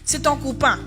c'est ton copain.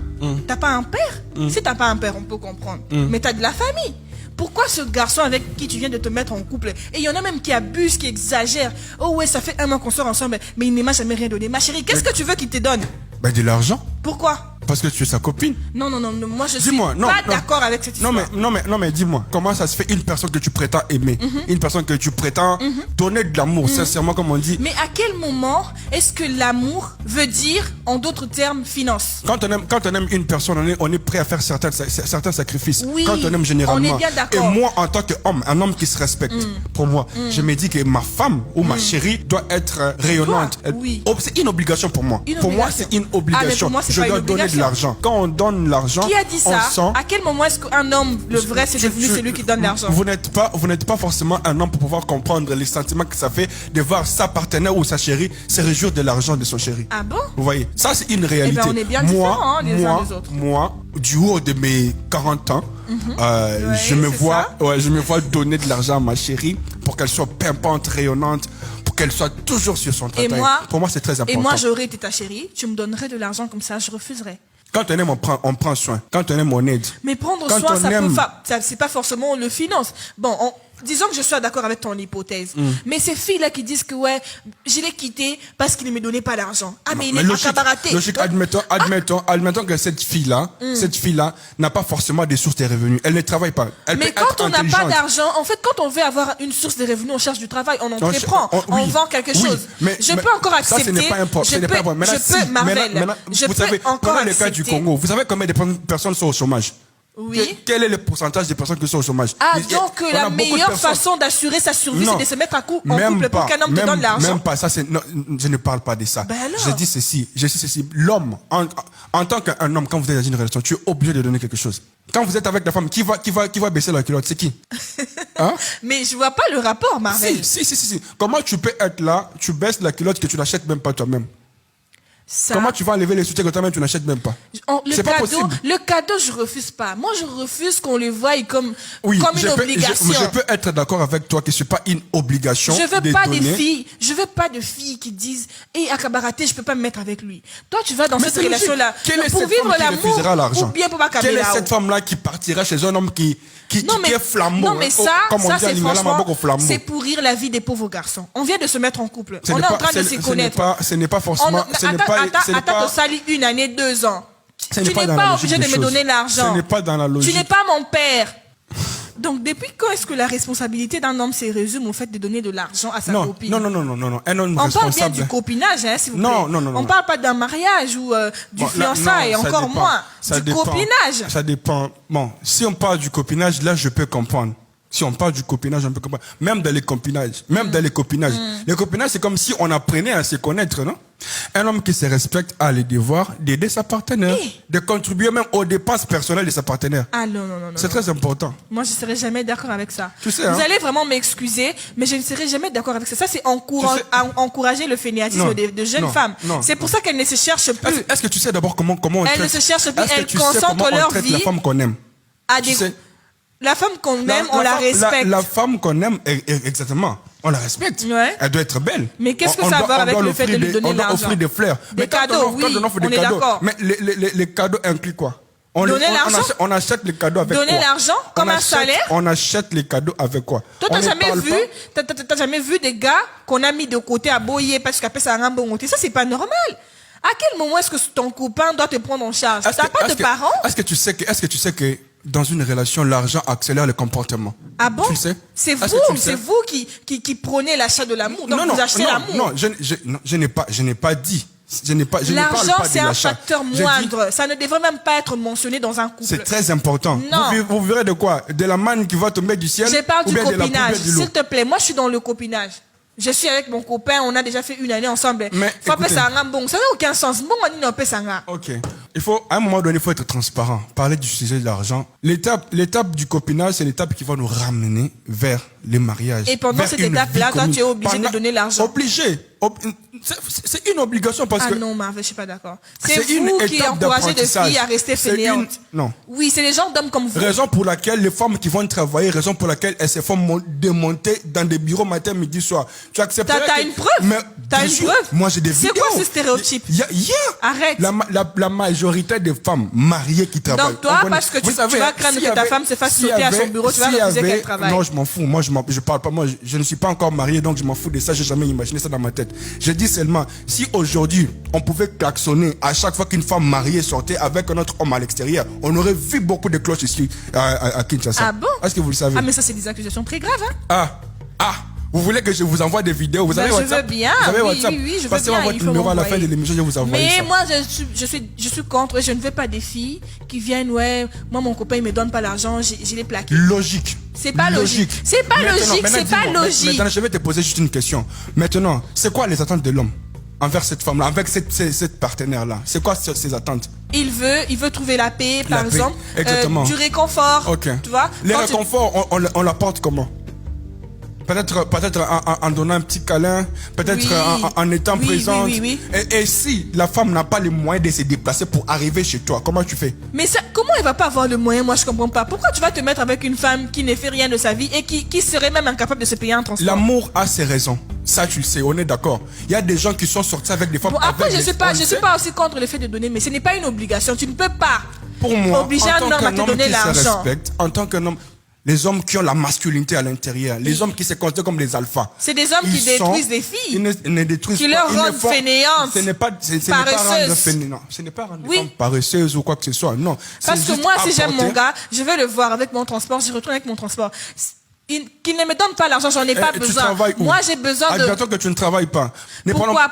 T'as pas un père? Si t'as pas un père, on peut comprendre. Mais t'as de la famille. Pourquoi ce garçon avec qui tu viens de te mettre en couple? Et il y en a même qui abusent, qui exagèrent. Oh ouais, ça fait 1 an qu'on sort ensemble, mais il ne m'a jamais rien donné. Ma chérie, qu'est-ce que tu veux qu'il te donne? Ben de l'argent. Pourquoi? Parce que tu es sa copine. Non, moi je suis pas d'accord avec cette histoire. Non mais dis-moi, comment ça se fait une personne que tu prétends aimer, une personne que tu prétends donner de l'amour, sincèrement comme on dit. Mais à quel moment est-ce que l'amour veut dire, en d'autres termes, finance? Quand on aime une personne, on est prêt à faire certains sacrifices. Oui, quand on aime généralement. on est bien d'accord. Et moi, en tant qu'homme, un homme qui se respecte, pour moi, je me dis que ma femme ou ma chérie doit être rayonnante. Oui. C'est une obligation pour moi. Pour moi, c'est une obligation. Pour moi, je dois donner de l'argent. Quand on donne l'argent, qui a dit ça? À quel moment est-ce qu'un homme, le vrai, c'est devenu celui qui donne l'argent? Vous n'êtes pas forcément un homme pour pouvoir comprendre les sentiments que ça fait de voir sa partenaire ou sa chérie se réjouir de l'argent de son chéri. Ah bon? Vous voyez, ça c'est une réalité. Eh ben, on est bien différents, hein, les uns des autres. Moi, du haut de mes 40 ans, je me vois donner de l'argent à ma chérie pour qu'elle soit pimpante, rayonnante, pour qu'elle soit toujours sur son travail. Pour moi, c'est très important. Et moi, j'aurais été ta chérie, tu me donnerais de l'argent comme ça, je refuserais. Quand on aime, on prend soin. Quand on aime, on aide. Mais prendre soin, c'est pas forcément le finance. Bon, disons que je sois d'accord avec ton hypothèse. Mais ces filles-là qui disent que ouais, je l'ai quitté parce qu'il ne me donnait pas l'argent. Ah, mais il est acabaraté. Logique, admettons que cette fille-là n'a pas forcément des sources de revenus. Elle ne travaille pas. Mais quand on n'a pas d'argent, en fait, quand on veut avoir une source de revenus, on cherche du travail, on entreprend, on vend quelque chose. Je peux encore accepter. Ça, ce n'est pas important. Je peux encore accepter. Le cas du Congo, vous savez combien de personnes sont au chômage? Oui. Quel est le pourcentage des personnes qui sont au chômage? Ah, donc la meilleure façon d'assurer sa survie, c'est de se mettre en couple pour qu'un homme te donne l'argent. Même pas, ça c'est... Non, je ne parle pas de ça. Ben alors. Je dis ceci. L'homme, en tant qu'un homme, quand vous êtes dans une relation, tu es obligé de donner quelque chose. Quand vous êtes avec la femme, qui va baisser la culotte? C'est qui? Hein? Mais je vois pas le rapport, Marvel. Si. Comment tu peux être là, tu baisses la culotte que tu n'achètes même pas toi-même? Ça... Comment tu vas enlever les soutiens que toi-même tu n'achètes même pas? C'est pas possible. Le cadeau, je refuse pas. Moi, je refuse qu'on le voie comme une obligation. Je peux être d'accord avec toi que c'est pas une obligation. Je veux pas de filles qui disent Akabaraté, je peux pas me mettre avec lui. Toi, tu vas dans cette relation-là pour vivre l'amour ou bien pour pas quelle est cette femme-là qui partira chez un homme qui est flambeau? Non, mais ça c'est franchement, c'est pourrir la vie des pauvres garçons. On vient de se mettre en couple. On est en train de se connaître. Ce n'est pas forcément... Attends, te salir 1 année, 2 ans. Tu n'es pas obligé de me donner l'argent. Ce n'est pas dans la logique. Tu n'es pas mon père. Donc, depuis quand est-ce que la responsabilité d'un homme se résume au fait de donner de l'argent à sa copine? Non. Un homme responsable. On parle bien du copinage, hein, s'il vous plaît. Non. On parle pas d'un mariage ou du fiançailles, encore moins. Du copinage. Ça dépend. Bon, si on parle du copinage, là, je peux comprendre. Si on parle du copinage, on peut comprendre. Même dans les copinages. Les copinages, c'est comme si on apprenait à se connaître, non? Un homme qui se respecte a le devoir d'aider sa partenaire, de contribuer même aux dépenses personnelles de sa partenaire. Ah non. C'est très important. Moi, je ne serai jamais d'accord avec ça. Tu sais, vous allez vraiment m'excuser, mais je ne serai jamais d'accord avec ça. Ça, c'est encourager le fainéantisme de jeunes femmes. C'est pour ça qu'elles ne se cherchent plus. Est-ce que tu sais d'abord comment on traite? Elles ne se cherchent plus, elles concentrent leur vie. La femme qu'on aime. La femme qu'on aime, on la respecte. La femme qu'on aime, exactement. On la respecte. Ouais. Elle doit être belle. Mais qu'est-ce que ça va avec le fait de lui donner l'argent? On doit offrir des fleurs. Des cadeaux, oui, on est d'accord. Mais les cadeaux incluent quoi? Donner l'argent? On achète les cadeaux avec quoi? Donner l'argent comme un salaire? On achète les cadeaux avec quoi? Toi, t'as jamais vu des gars qu'on a mis de côté à boyer parce qu'après ça a un bon côté? Ça, c'est pas normal. À quel moment est-ce que ton copain doit te prendre en charge? T'as pas de parents? Est-ce que tu sais que dans une relation, l'argent accélère le comportement? Ah bon? Tu sais? C'est vous qui prônez l'achat de l'amour. Donc vous achetez l'amour. Non, je n'ai pas dit. L'argent, c'est un facteur moindre. Ça ne devrait même pas être mentionné dans un couple. C'est très important. Non. Vous verrez de quoi? De la manne qui va tomber du ciel? Je parle ou du bien copinage. De S'il te plaît, moi je suis dans le copinage. Je suis avec mon copain, on a déjà fait 1 année ensemble. Mais écoutez, ça n'a aucun sens. Bon, on n'a pas ça. Ok. À un moment donné, il faut être transparent. Parler du sujet de l'argent. L'étape du copinage, c'est l'étape qui va nous ramener vers les mariages. Et pendant cette étape-là, toi, tu es obligé de donner l'argent. C'est une obligation parce que... Ah non, Marvel, je suis pas d'accord. C'est C'est une vous qui étape encouragez des d'apprentissage. filles à rester C'est fainéantes. non. Oui, c'est les gens d'hommes comme vous. Raison pour laquelle les femmes qui vont travailler, raison pour laquelle elles se font démonter dans des bureaux matin, midi, soir. Tu acceptes T'as une preuve? T'as une preuve? Moi, j'ai des vidéos. C'est quoi ce stéréotype? Arrête. La majorité des femmes mariées qui travaillent. Donc toi, parce que tu vas craindre que ta femme se fasse sauter à son bureau, tu vas refuser qu'elle travaille. Non, je m'en fous. Moi, je parle pas. Moi, je ne suis pas encore marié, donc je m'en fous de ça. J'ai jamais imaginé ça dans ma tête. Je dis seulement, si aujourd'hui, on pouvait klaxonner à chaque fois qu'une femme mariée sortait avec un autre homme à l'extérieur, on aurait vu beaucoup de cloches ici à Kinshasa. Ah bon? Est-ce que vous le savez? Ah, mais ça, c'est des accusations très graves, hein? Vous voulez que je vous envoie des vidéos? Vous avez je WhatsApp? veux bien. Vous avez Oui, WhatsApp? oui, je veux Passez-moi bien. votre numéro à la fin de l'émission, je vais vous envoyer Mais ça. moi, je suis contre. Je ne veux pas des filles qui viennent, ouais, moi, mon copain, il me donne pas l'argent, je l'ai plaqué. Logique. C'est pas logique. C'est pas logique, c'est pas logique. Maintenant, je vais te poser juste une question. Maintenant, c'est quoi les attentes de l'homme envers cette femme-là, avec cette partenaire-là? C'est quoi ses attentes? Il veut trouver la paix, par exemple. Exactement. Du réconfort. Ok. Tu vois? Les réconforts, on l'apporte comment? Peut-être en donnant un petit câlin, peut-être en étant présente. Oui. Et si la femme n'a pas les moyens de se déplacer pour arriver chez toi, comment tu fais? Mais ça, comment elle va pas avoir le moyen? Moi, je comprends pas. Pourquoi tu vas te mettre avec une femme qui ne fait rien de sa vie et qui serait même incapable de se payer un transport? L'amour a ses raisons. Ça, tu le sais, on est d'accord. Il y a des gens qui sont sortis avec des femmes. Bon, après, je suis pas aussi contre le fait de donner, mais ce n'est pas une obligation. Tu ne peux pas pour moi, obliger un homme à te donner l'argent. En tant qu'un homme, les hommes qui ont la masculinité à l'intérieur, les hommes qui se considèrent comme des alphas. C'est des hommes qui détruisent des filles. Ils ne détruisent qui leur rendent fainéantes. Ce n'est pas rendre fainéante. Ce n'est pas rendre femme paresseuse ou quoi que ce soit. Non. Parce que moi, si j'aime mon gars, je vais le voir avec mon transport, je retourne avec mon transport. Qu'il ne me donne pas l'argent, j'en ai pas besoin. Moi, j'ai besoin de... Admettons que tu ne travailles pas.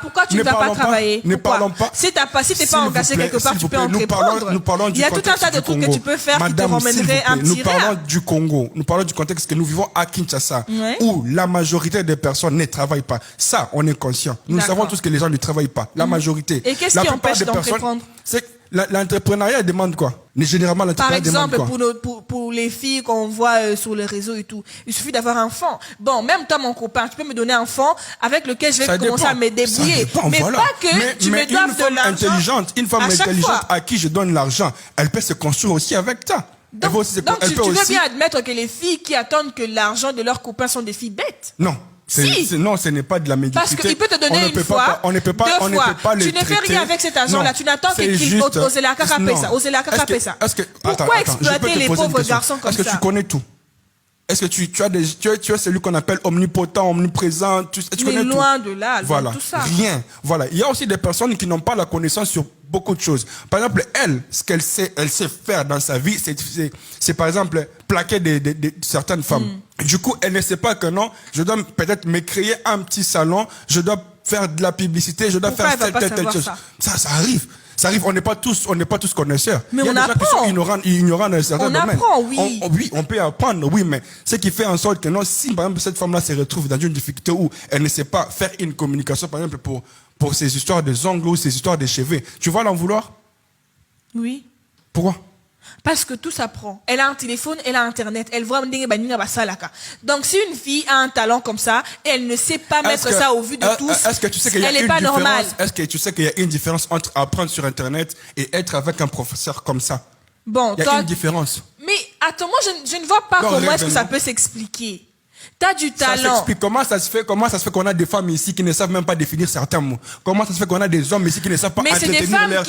Pourquoi tu ne vas pas travailler? Ne parlons pas. Si t'es pas engagé quelque part, tu peux entreprendre. Nous parlons Il y a tout un tas de trucs que tu peux faire qui te ramèneraient un petit Nous parlons du Congo. Nous parlons du contexte que nous vivons à Kinshasa, où la majorité des personnes ne travaillent pas. Ça, on est conscient. Nous savons tous que les gens ne travaillent pas. La majorité. Et qu'est-ce qui empêche d'entreprendre? L'entrepreneuriat demande quoi? Mais généralement, l'entrepreneuriat demande quoi? Par exemple, pour les filles qu'on voit sur les réseaux et tout, il suffit d'avoir un fonds. Bon, même toi, mon copain, tu peux me donner un fonds avec lequel je vais commencer à me débrouiller. Mais pas que tu me doives de l'argent. Une femme intelligente à qui je donne l'argent, elle peut se construire aussi avec toi. Donc tu veux bien admettre que les filles qui attendent que l'argent de leurs copains sont des filles bêtes? Non. Non, ce n'est pas de la médiocrité. Parce qu'il peut te donner une fois, deux fois. Tu ne fais rien avec cet argent-là. Tu n'attends qu'il ose la carapé ça. Pourquoi exploiter les pauvres garçons comme ça? Est-ce que tu connais tout? Est-ce que tu as celui qu'on appelle omnipotent, omniprésent? Tu connais tout? Loin de là, voilà. Tout ça. Rien. Voilà. Il y a aussi des personnes qui n'ont pas la connaissance sur beaucoup de choses. Par exemple, ce qu'elle sait faire dans sa vie, c'est par exemple plaquer certaines femmes. Du coup, elle ne sait pas que non, je dois peut-être me créer un petit salon, je dois faire de la publicité, je dois faire telle chose. Ça arrive. Ça arrive, on n'est pas tous connaisseurs. Mais il y a on des gens qui sont ignorants dans certains domaines. On apprend, oui. Oui, on peut apprendre, oui, mais ce qui fait en sorte que non, si par exemple cette femme-là se retrouve dans une difficulté où elle ne sait pas faire une communication, par exemple pour ces histoires de ongles ou ces histoires de cheveux, tu vas l'en vouloir? Oui. Pourquoi? Parce que tout s'apprend. Elle a un téléphone, elle a Internet, elle voit donc si une fille a un talent comme ça et elle ne sait pas mettre ça au vu de tous, est-ce que tu sais qu'il y a elle n'est pas normale. Est-ce que tu sais qu'il y a une différence entre apprendre sur Internet et être avec un professeur comme ça? Bon, il y a une différence. Mais attends, moi je ne vois pas comment est-ce que ça peut s'expliquer. T'as du talent. Ça s'explique. Comment ça se fait qu'on a des femmes ici qui ne savent même pas définir certains mots? Comment ça se fait qu'on a des hommes ici qui ne savent pas entretenir Mais c'est des femmes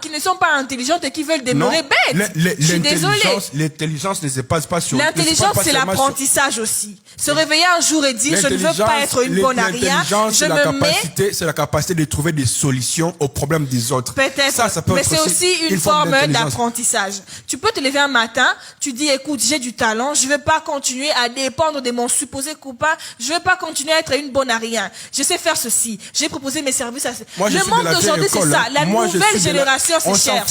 qui ne sont pas intelligentes et qui veulent demeurer bêtes. Je suis désolée. L'intelligence ne se passe pas sur... L'intelligence, c'est l'apprentissage aussi. Se réveiller un jour et dire, je ne veux pas être une bonne à rien. C'est la capacité de trouver des solutions aux problèmes des autres. Peut-être. Mais c'est aussi une forme d'apprentissage. Tu peux te lever un matin, tu dis, écoute, j'ai du talent, je ne veux pas continuer à dépendre de mon supposé copain, je ne veux pas continuer à être une bonne à rien. Je sais faire ceci. J'ai proposé mes services à... Le monde d'aujourd'hui, c'est ça. La nouvelle génération se cherche.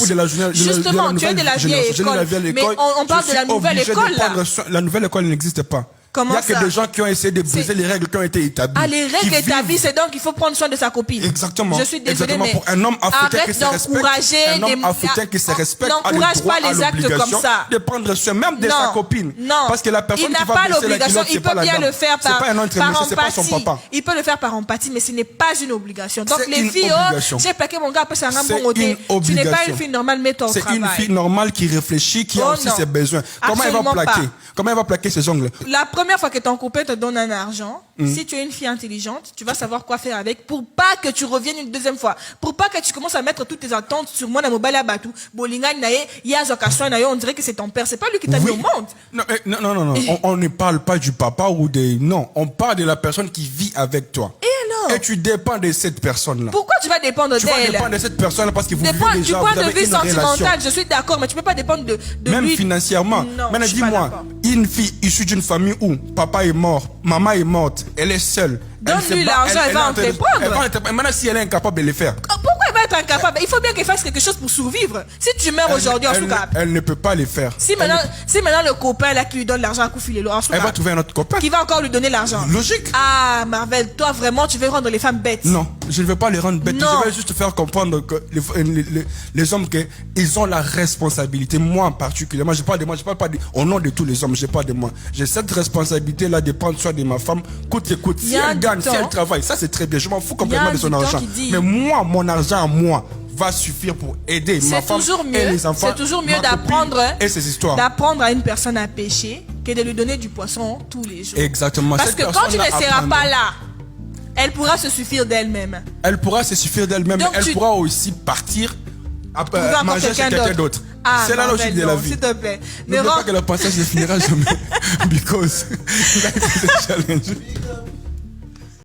Justement, tu es de la vieille école. Mais on parle de la nouvelle école, là. La nouvelle école n'existe pas. Comment Il y a que ça? des gens qui ont essayé de briser les règles qui ont été établies. Ah, les qui règles vivent- établies, c'est donc qu'il faut prendre soin de sa copine. Exactement. Je suis désolée, Exactement. mais Pour un homme africain qui arrête se respecte, d'encourager un homme des- africain qui se respecte a le n'encourage droit pas les à actes comme l'obligation ça. de prendre soin même de Non, sa copine. non. Parce que la personne il n'a qui va pas baisser la l'obligation, culotte, il c'est pas peut la bien dame. le faire C'est par, pas un autre par monsieur, c'est pas son empathie. papa. Il peut le faire par empathie, mais ce n'est pas une obligation. Donc C'est les une filles, obligation. j'ai plaqué mon gars, après c'est un C'est bon côté. une Tu n'es pas obligation. une fille normale, mets-toi au C'est travail. une fille normale qui réfléchit, qui Oh a aussi non. ses besoins. Comment elle va Absolument plaquer? pas. Comment elle va plaquer ses ongles? La première fois que ton copain te donne un argent, si tu es une fille intelligente, tu vas savoir quoi faire avec pour pas que tu reviennes une deuxième fois. Pour pas que tu commences à mettre toutes tes attentes sur moi, Mobile Abatou, Bolinga, Nae, Yazokason, Nae, on dirait que c'est ton père. C'est pas lui qui t'a mis au monde. Non, non. On ne parle pas du papa ou des... Non, on parle de la personne qui vit avec toi. Et alors? Et tu dépends de cette personne-là. Pourquoi tu vas dépendre Tu vas d'elle? dépendre de cette personne-là parce que vous Dépends vivez du déjà, point vous de avez vue une relation. sentimental, je suis d'accord, mais tu peux pas dépendre de Même lui. financièrement. Non, Maintenant, je suis pas dis-moi, d'accord. une fille issue d'une famille où papa est mort, maman est morte, elle est seule. Donne-lui se bat, l'argent, elle va est en train de- entreprendre. elle va entreprendre. Maintenant, si elle est incapable de le faire, Pourquoi elle va être incapable? Il faut bien qu'elle fasse quelque chose pour survivre. Si tu meurs aujourd'hui en elle, Souka, elle ne peut pas le faire. si maintenant le copain là qui lui donne l'argent à coup filé, en Souka, Elle va trouver un autre copain. qui va encore lui donner l'argent. Logique. Ah, Marvel, toi vraiment, tu veux rendre les femmes bêtes. Non, je ne veux pas les rendre bêtes. Non. Je vais juste faire comprendre que les hommes, ils ont la responsabilité. Moi en particulier, je parle de moi, je parle pas au nom de tous les hommes, je parle de moi. J'ai cette responsabilité-là de prendre soin de ma femme, coûte que coûte. Il Si y a elle gagne, si un elle temps- travaille, ça c'est très bien. Je m'en fous Il y a complètement un de son dicton argent. qui dit- Mais moi, mon argent à moi va suffire pour aider ma C'est femme toujours et mieux, les enfants. c'est toujours mieux ma copine d'apprendre et ses histoires. à une personne à pêcher que de lui donner du poisson tous les jours. Exactement. Parce Cette que quand tu ne personne-là seras apprendra. pas là, elle pourra se suffire d'elle-même. Elle pourra se suffire d'elle-même. Donc Elle tu- pourra aussi partir Trouver encore manger chez quelqu'un d'autre. Ah, C'est la Marvel, logique de la non, vie. s'il te plaît. Mais N'oubliez pas que le passage ne finira jamais. Because life is a challenge.